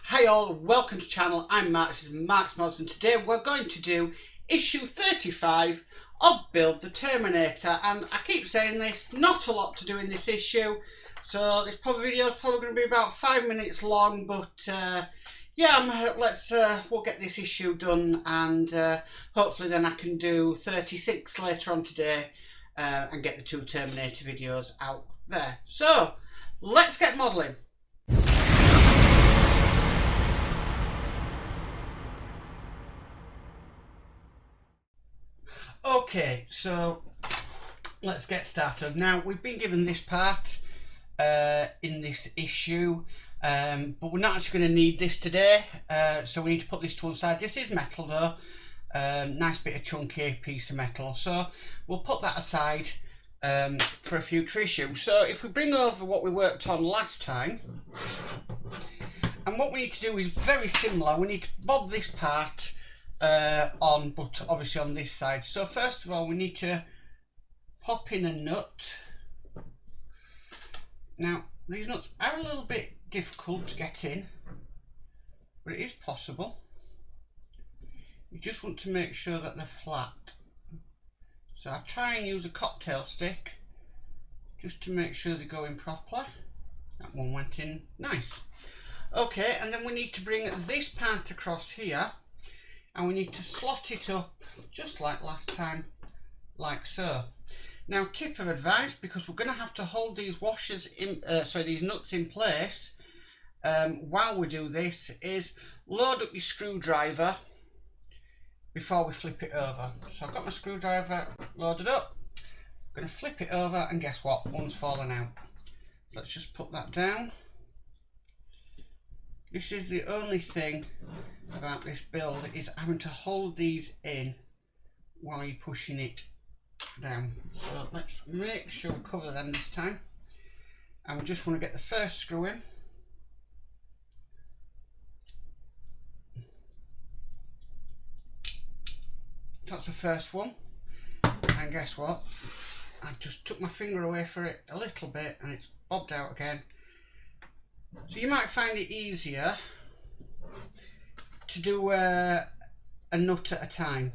Hi all, welcome to the channel. I'm Mark, this is Mark's Modz, and today we're going to do issue 35 of Build the Terminator. And I keep saying this, not a lot to do in this issue, so this video is probably going to be about 5 minutes long, but yeah, we'll get this issue done, and hopefully then I can do 36 later on today and get the 2 Terminator videos out there. So let's get modelling. Okay, so let's get started. Now, we've been given this part in this issue, but we're not actually going to need this today, so we need to put this to one side. This is metal though, nice bit of chunky piece of metal, so we'll put that aside for a future issue. So if we bring over what we worked on last time, and what we need to do is very similar. We need to bob this part on, but obviously on this side. So first of all, we need to pop in a nut. Now these nuts are a little bit difficult to get in, but it is possible. You just want to make sure that they're flat. So I try and use a cocktail stick just to make sure they go in properly. That one went in nice. Okay, and then we need to bring this part across here, and we need to slot it up just like last time, like so. Now, tip of advice, because we're going to have to hold these washers in, these nuts in place while we do this, is load up your screwdriver before we flip it over. So I've got my screwdriver loaded up, I'm going to flip it over, and guess what? One's fallen out. So let's just put that down. This is the only thing about this build, is having to hold these in while you're pushing it down. So let's make sure we cover them this time, and we just want to get the first screw in. That's the first one, and guess what? I just took my finger away for it a little bit and it's bobbed out again. So you might find it easier to do a nut at a time,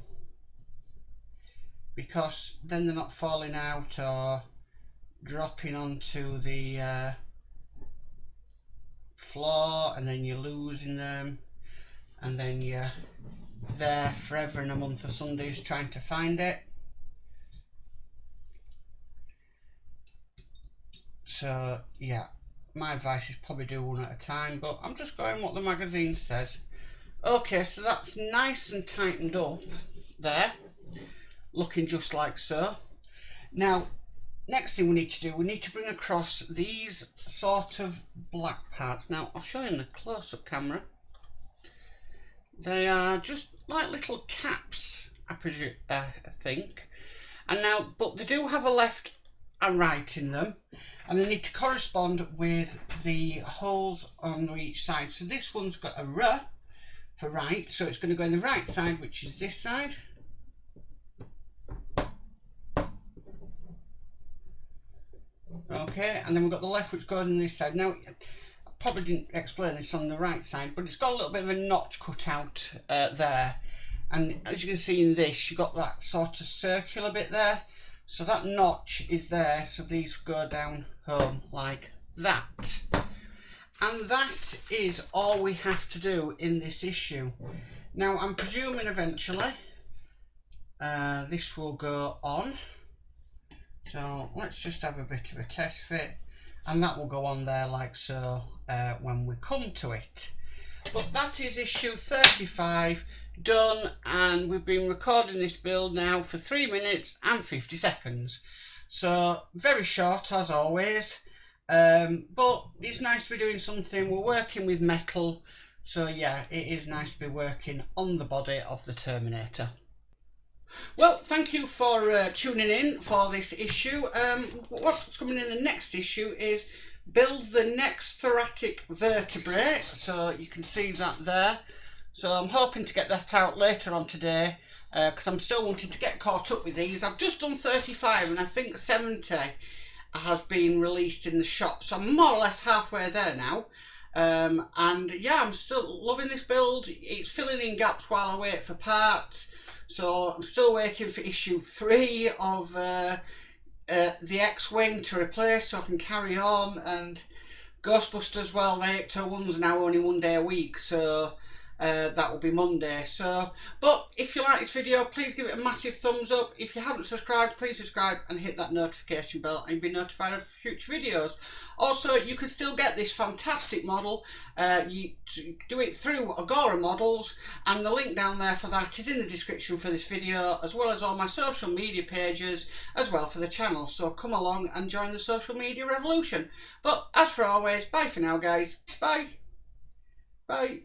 because then they're not falling out or dropping onto the floor, and then you're losing them, and then you're there forever and a month of Sundays trying to find it. So yeah, my advice is probably do one at a time, but I'm just going what the magazine says. Okay, so that's nice and tightened up there, looking just like so. Now, next thing we need to do, we need to bring across these sort of black parts. Now, I'll show you in the close-up camera. They are just like little caps, I think. And now, but they do have a left and right in them, and they need to correspond with the holes on each side. So this one's got a R for right, so it's going to go in the right side, which is this side. Okay, and then we've got the left, which goes on this side. Now, I probably didn't explain this on the right side, but it's got a little bit of a notch cut out there, and as you can see in this, you've got that sort of circular bit there. So that notch is there, so these go down home like that. And that is all we have to do in this issue. Now, I'm presuming eventually this will go on. So let's just have a bit of a test fit, and that will go on there like so when we come to it. But that is issue 35 done, and we've been recording this build now for 3 minutes and 50 seconds. So very short as always, but it's nice to be doing something. We're working with metal, so yeah, it is nice to be working on the body of the Terminator. Well, thank you for tuning in for this issue. What's coming in the next issue is build the next thoracic vertebrae, so you can see that there. So I'm hoping to get that out later on today, because I'm still wanting to get caught up with these. I've just done 35 and I think 70 has been released in the shop, so I'm more or less halfway there now. And yeah, I'm still loving this build. It's filling in gaps while I wait for parts. So I'm still waiting for issue 3 of the X-Wing to replace so I can carry on. And Ghostbusters, well, the Ecto ones are now only one day a week, so that will be Monday. So, but if you like this video, please give it a massive thumbs up. If you haven't subscribed, please subscribe and hit that notification bell and you'll be notified of future videos. Also, you can still get this fantastic model. You do it through Agora Models, and the link down there for that is in the description for this video, as well as all my social media pages as well for the channel. So come along and join the social media revolution. But as for always, bye for now, guys. Bye. Bye.